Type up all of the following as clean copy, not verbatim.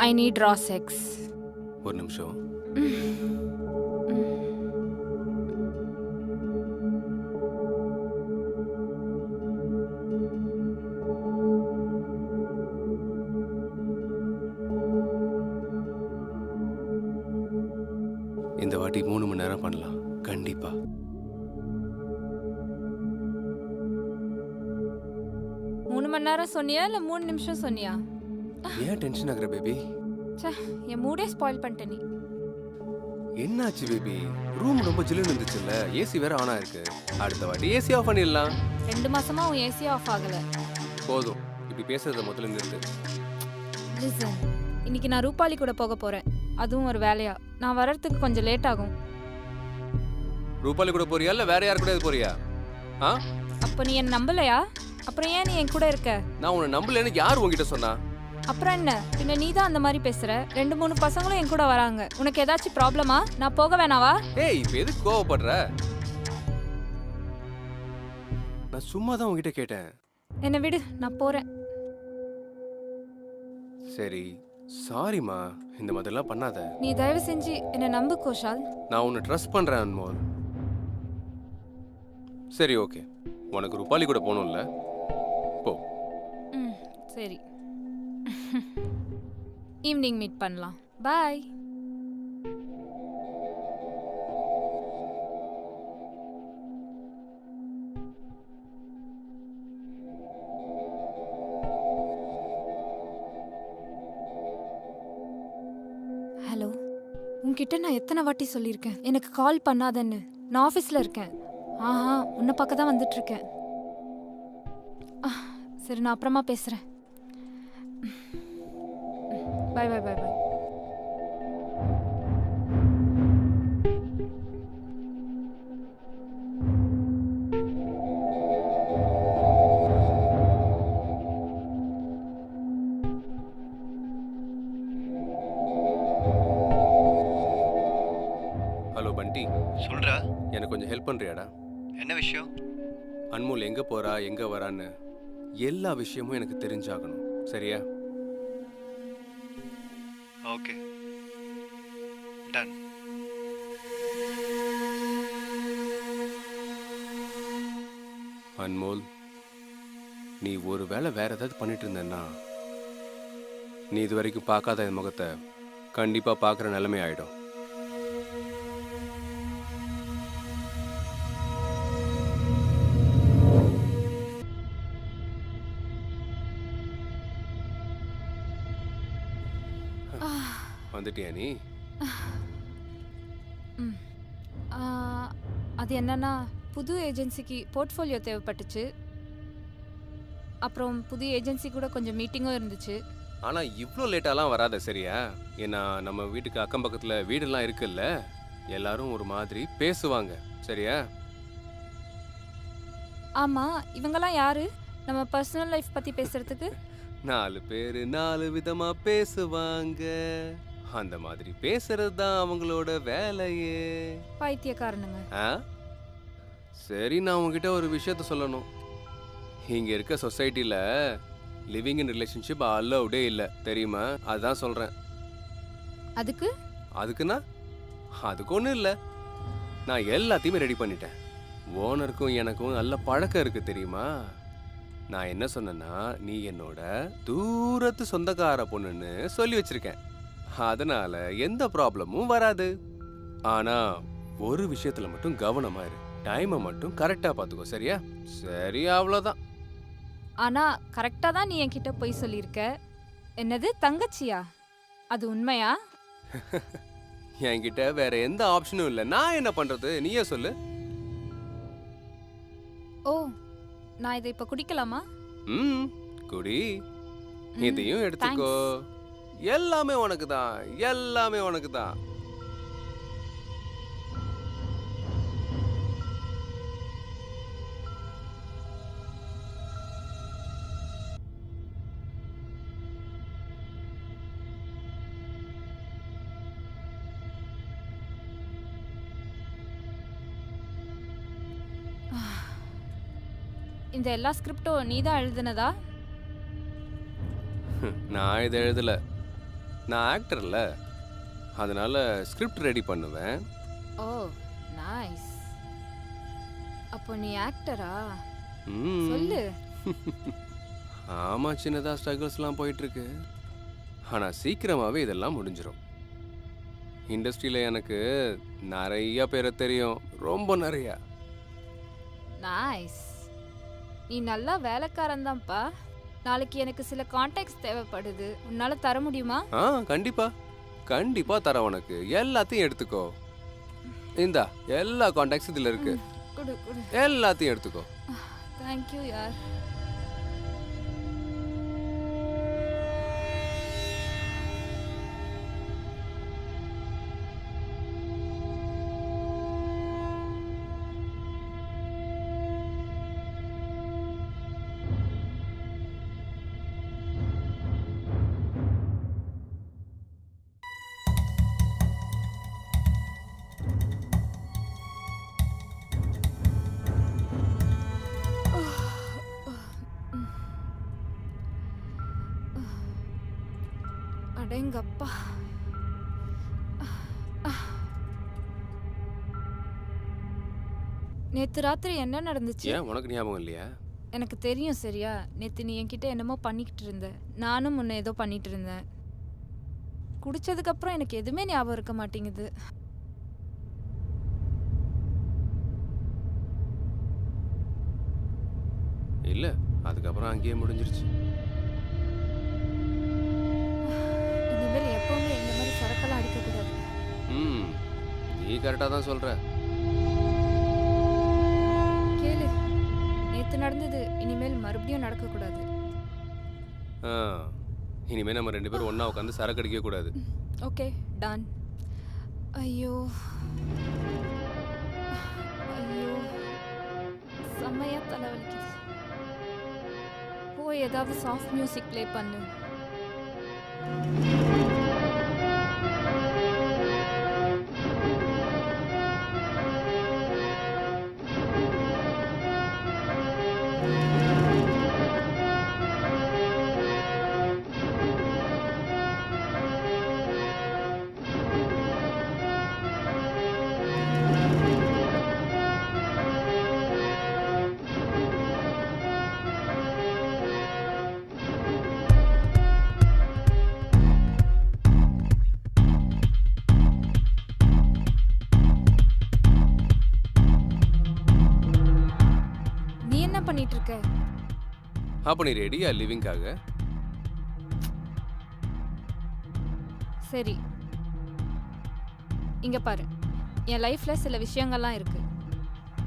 I need raw sex. ஒரு நிமிஷம். இந்த வாட்டி 3 மணி நேரம் பண்ணலாம் கண்டிப்பா. மூணு மணி நேரம் சொன்னியா இல்லை 3 நிமிஷம் சொன்னியா? ஏன் டென்ஷன் ஆகுற பேபி? ச்சே, என் மூடே ஸ்பாயில் பண்ணிட்ட நீ. என்னாச்சு பேபி? ரூம் ரொம்ப ஜில்லுன்னு இருந்துச்சுல்ல, ஏசி வேற ஆனா இருக்கு. அடுத்த வாட்டி ஏசி ஆஃப் பண்ணிடலாம். 2 மாசமா உன் ஏசி ஆஃப் ஆகல. போதும், இப்படி பேசுறத முதல்ல நிறுத்து. லிசன், இன்னைக்கு நான் ரூபாலி கூட போக போறேன். அதுவும் ஒரு வேலையா. நான் வர்றதுக்கு கொஞ்சம் லேட் ஆகும். ரூபாலி கூட போறியா இல்ல வேற யார் கூட போறியா? ஆ? அப்போ நீ என்ன நம்பலையா? அப்புறம் ஏன் நீ என் கூட இருக்க? நான் உன்னை நம்பலன்னு யார் உன்கிட்ட சொன்னா? அப்புறம் என்ன, பின்ன நீ தான் அந்த மாதிரி பேசுற. 2-3 பசங்களும் என் கூட வராங்க. உனக்கு ஏதாச்சும் ப்ராப்ளமா? நான் போக வேணாவா? ஏய், இப்ப எதுக்கு கோவப்படுற? நான் சும்மா தான் உன்கிட்ட கேட்டேன். என்னை விடு, நான் போறேன். சரி, சாரிமா, இந்த மாதிரிலாம் பண்ணாத. நீ தயவு செஞ்சு என்னை நம்பு கோஷால். நான் உன்னை ட்ரஸ்ட் பண்றேன் அன்மோல். சரி, ஓகே. உனக்கு ரூபாலி கூட போகணும்ல, போ. ம், சரி. ஈவினிங் மீட் பண்ணலாம். பாய். ஹலோ, உன்கிட்ட நான் எத்தனை வாட்டி சொல்லியிருக்கேன் எனக்கு கால் பண்ணாதன்னு? நான் ஆஃபீஸில் இருக்கேன். ஆஹா, உன்னை பார்க்க தான் வந்துட்டு இருக்கேன். சரி, நான் அப்புறமா பேசுகிறேன். பாய் பாய் பாய் பாய். ஹலோ பண்டி, சொல்றா. எனக்கு கொஞ்சம் ஹெல்ப் பண்றியாடா? என்ன விஷயம்? அன்மோல் எங்க போறா, எங்க வரான்னு எல்லா விஷயமும் எனக்கு தெரிஞ்சாகணும், சரியா? Okay, ton. அன்மோல், நீ ஒருவேளை வேற ஏதாவது பண்ணிட்டு இருந்தேன்னா, நீ இது வரைக்கும் பார்க்காத என் முகத்தை கண்டிப்பா பார்க்குற நிலைமை ஆயிடும். வந்துட்டியா நீ? அது என்னன்னா, புது ஏஜென்சிக்கு போர்ட்ஃபோலியோ தேவைப்பட்டுச்சு. அப்புறம் புது ஏஜென்சி கூட கொஞ்சம் மீட்டிங்கும் இருந்துச்சு. ஆனா இவ்வளோ லேட்டாலாம் வராத, சரியா? ஏன்னா நம்ம வீட்டுக்கு அக்கம் பக்கத்துல வீடெல்லாம் இருக்குல்ல, எல்லாரும் ஒரு மாதிரி பேசுவாங்க, சரியா? ஆமா, இவங்கெல்லாம் யாரு நம்ம பர்சனல் லைஃப் பத்தி பேசுறதுக்கு? 4 பேரு 4 விதமா பேசுவாங்க, அந்த மாதிரி பேசுறது தான் அவங்களோட வேலையே. பைத்தியக்காரனுங்க. ஆ? சரி, நான் உங்ககிட்ட ஒரு விஷயத்த சொல்லணும். இங்க இருக்க சொசைட்டில லிவிங் இன் ரிலேஷன்ஷிப் அலௌடே இல்லை, தெரியுமா? அதான் சொல்றேன். அதுக்கு அதுக்குன்னா அதுக்கு ஒன்றும் இல்லை. நான் எல்லாத்தையுமே ரெடி பண்ணிட்டேன். ஓனருக்கும் எனக்கும் நல்ல பழக்கம் இருக்கு, தெரியுமா? நான் என்ன சொன்னேன்னா, நீ என்னோட தூரத்து சொந்தக்கார பொண்ணுன்னு சொல்லி வச்சிருக்கேன். அதனால எந்த ப்ராப்ளமும் வராது. ஆனா ஒரு விஷயத்துல மட்டும் கவனமா இரு. டைமை மட்டும் கரெக்டா பாத்துக்கோ, சரியா? சரி, அவ்வளோதான். ஆனா கரெக்டா தான் நீ என்கிட்ட போய் சொல்லியிருக்க. என்னது, தங்கச்சியா? அது உண்மையா? என்கிட்ட வேற எந்த ஆப்ஷனும் இல்லை. நான் என்ன பண்றது, நீயே சொல்லு. ஓ, நான் இதை இப்ப குடிக்கலாமா? ம், குடி. இதையும் எடுத்துக்கோ. எல்லாமே உனக்கு தான், எல்லாமே உனக்கு தான். இந்த எல்லா ஸ்கிரிப்டும் நீ தான் எழுதுனதா? நான் இதை எழுதல. நான் ஆக்டர்ல, அதனால ஸ்கிரிப்ட் ரெடி பண்ணுவேன். ஓ நைஸ். அப்போ நீ ஆக்டரா? ம். சொல்லு. ஆமா, சின்னதா ஸ்ட்ரகிள்ஸ்லாம் போயிட்டு இருக்கு. ஆனா சீக்கிரமாவே இதெல்லாம் முடிஞ்சிடும். இண்டஸ்ட்ரியில எனக்கு நிறைய பேரை தெரியும், ரொம்ப நிறைய. நைஸ். நீ நல்லா வேலைக்காரன் தான்ப்பா. நாளைக்கு எனக்கு சில கான்டாக்ட்ஸ் தேவைப்படுது, உன்னால தர முடியுமா? கண்டிப்பா கண்டிப்பா தரேன். உனக்கு எல்லாத்தையும் எடுத்துக்கோ. இந்தா எல்லா கான்டாக்ட்ஸ் இதுல இருக்கு. குடு குடு. எல்லாத்தையும் எடுத்துக்கோ. தேங்க்யூ யார். அடேங்கப்பா. நேத்து ராத்திரி என்ன நடந்துச்சு? ஏன் உனக்கு ஞாபகம் இல்லையா? எனக்கு தெரியும் சரியா. நேத்து நீ என்கிட்ட என்னமோ பண்ணிக்கிட்டு இருந்த, நானும் முன்ன ஏதோ பண்ணிட்டு இருந்தேன். குடிச்சதுக்கு அப்புறம் எனக்கு எதுவுமே ஞாபகம் இருக்க மாட்டேங்குது. இல்ல, அதுக்கப்புறம் அங்கேயே முடிஞ்சிருச்சு. இனிமேல் எப்பவுமே இந்த மாதிரி சரக்கெல்லாம் அடிக்கக்கூடாது. ம், நீ கரெக்டாக தான் சொல்ற. கேளு, நேத்து நடந்தது இனிமேல் மறுபடியும் நடக்கக்கூடாது. ஆ, இனிமே நம்ம 2 பேரும் ஒண்ணா உட்காந்து சரக்கு அடிக்க கூடாது. Okay done. ஐயோ ஐயோ, செம்மையா தலைவலிக்குது. போய் ஏதாவது சாஃப்ட் மியூசிக் ப்ளே பண்ணு. நீ என்ன பண்ணிட்டு இருக்க? அப்போ நீ ரெடியா லிவிங்காக? சரி, இங்க பாரு. என் லைஃப்ல சில விஷயங்கள்லாம் இருக்கு.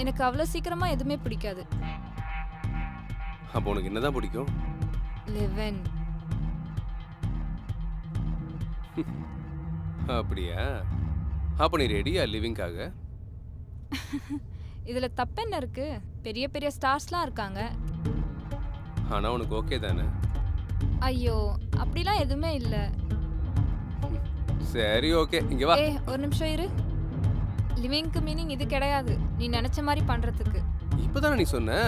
எனக்கு அவ்வளோ சீக்கிரமா எதுவுமே பிடிக்காது. அப்போ உனக்கு என்னதான் பிடிக்கும்? லிவன். அப்படியா? அப்போ நீ ரெடியா லிவிங்காக? இதுல தப்பு என்ன இருக்கு? பெரிய பெரிய ஸ்டார்ஸ்லாம் இருக்காங்க. ஆனா உனக்கு ஓகே தானே? ஐயோ, அப்படிலாம் எதுவுமே இல்லை. சரி, ஓகே, இங்க வா. ஏய், ஒரு நிமிஷம் இரு. லிவிங்க்கு மீனிங் இது கிடையாது, நீ நினைச்ச மாதிரி பண்றதுக்கு. இப்பதானே நீ சொன்ன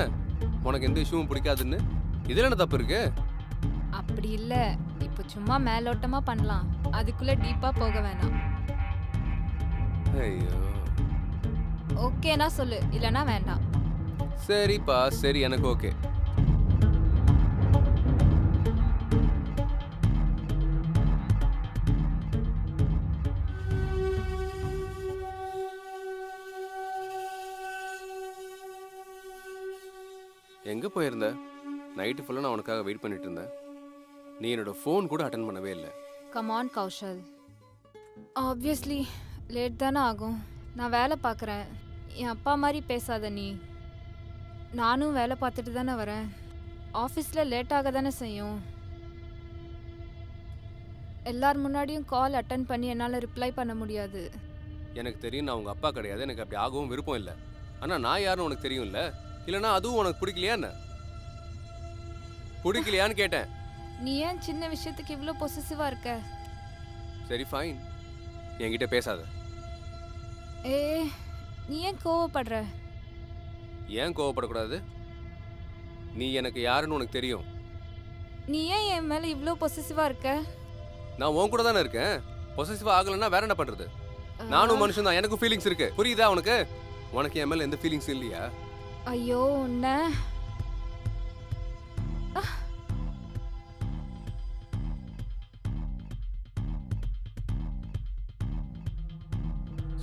உனக்கு எந்த இஷ்யூவும் பிடிக்காதுன்னு. இதுல என்ன தப்பு இருக்கு? அப்படி இல்லை, இப்போ சும்மா மேலோட்டமா பண்ணலாம், அதுக்குள்ள டீப்பா போக வேணாம். ஐயோ, ஓகேனா சொல்லு, இல்லைன்னா வேண்டாம். சரிப்பா, சரி, எனக்கு ஓகே. எங்க போயிருந்த? நைட்டு ஃபுல்லாக நான் உனக்காக வெயிட் பண்ணிட்டு இருந்தேன். நீ என்னோட ஃபோன் கூட அட்டன் பண்ணவே இல்லை. கமான் கௌஷல், ஆப்வியஸ்லி லேட் தானே ஆகும். நான் வேலை பார்க்குறேன். என் அப்பா மாதிரி பேசாத நீ. நானும் வேலை பார்த்துட்டு தானே வரேன். ஆஃபீஸில் லேட்டாக தானே செய்யும். எல்லார் முன்னாடியும் கால் அட்டன் பண்ணி என்னால் ரிப்ளை பண்ண முடியாது. எனக்கு தெரியும், நான் உங்க அப்பா கிடையாது. எனக்கு அப்படி ஆகவும் விருப்பம் இல்லை. ஆனால் நான் யாருன்னு உனக்கு தெரியும்ல. இல்லைன்னா அதுவும் உனக்கு பிடிக்கலையா என்ன? பிடிக்கலையான்னு கேட்டேன். நீ ஏன் சின்ன விஷயத்துக்கு இவ்வளோ பொசசிவாக இருக்க? சரி, ஃபைன், என்கிட்ட பேசாத. ஏ, நீ ஏன் கோவப்படுற? ஏன் கோவப்படக்கூடாது? நீ எனக்கு யாருன்னு உனக்கு தெரியும். நீ ஏன் என் மேலே இவ்வளோ பொசசிவாக இருக்க? நான் உன் கூட தானே இருக்கேன். பொசசிவா ஆகலைன்னா வேற என்ன பண்றது? நானும் மனுஷன் தான், எனக்கும் ஃபீலிங்ஸ் இருக்கு. புரியுதா உனக்கு? உனக்கு என் மேல எந்த ஃபீலிங்ஸ் இல்லையா? ஐயோ உன்ன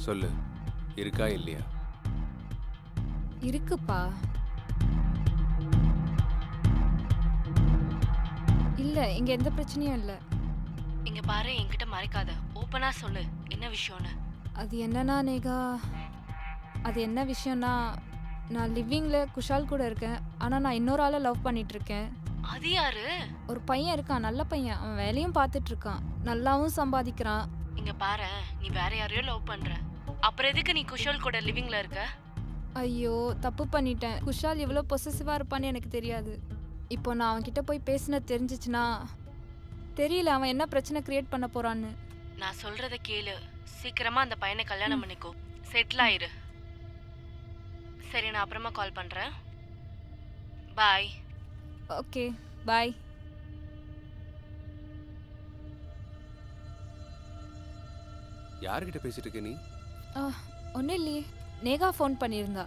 சொல்லு, இருக்கா இல்லையா? இருக்குப்பா. இல்ல இங்க எந்த பிரச்சனையும் இல்ல. இங்க பாரு, என்கிட்ட மறைக்காத, ஓப்பனா சொல்லு என்ன விஷயம்னு. அது என்னன்னா நேகா, அது என்ன விஷயம்னா, நான் லிவிங்ல குஷால் கூட இருக்கேன். ஆனா நான் இன்னொரு ஆளை லவ் பண்ணிட்டு இருக்கேன். அது யாரு? ஒரு பையன் இருக்கான், நல்ல பையன். அவன் வேலையும் பார்த்துட்டு இருக்கான், நல்லாவும் சம்பாதிக்கிறான். இங்க பாரு, நீ வேற யாரையோ லவ் பண்ற. அப்புறம் எதுக்கு நீ குஷால் கூட லிவிங்ல இருக்க? ஐயோ தப்பு பண்ணிட்டேன். குஷால் இவ்வளோ பொசசிவா இருப்பான்னு எனக்கு தெரியாது. இப்போ நான் அவன்கிட்ட போய் பேசினது தெரிஞ்சிச்சுன்னா, தெரியல அவன் என்ன பிரச்சனை கிரியேட் பண்ண போறான்னு. நான் சொல்றத கேளு, சீக்கிரமா அந்த பையனை கல்யாணம் பண்ணிக்கோ, செட்டில் ஆயிரு. சரி, நான் அப்புறமா கால் பண்றேன். பாய். Okay bye. யார்கிட்ட பேசிட்டு இருக்க நீ? ஒன்றும் இல்லையே, நேகா ஃபோன் பண்ணியிருந்தா.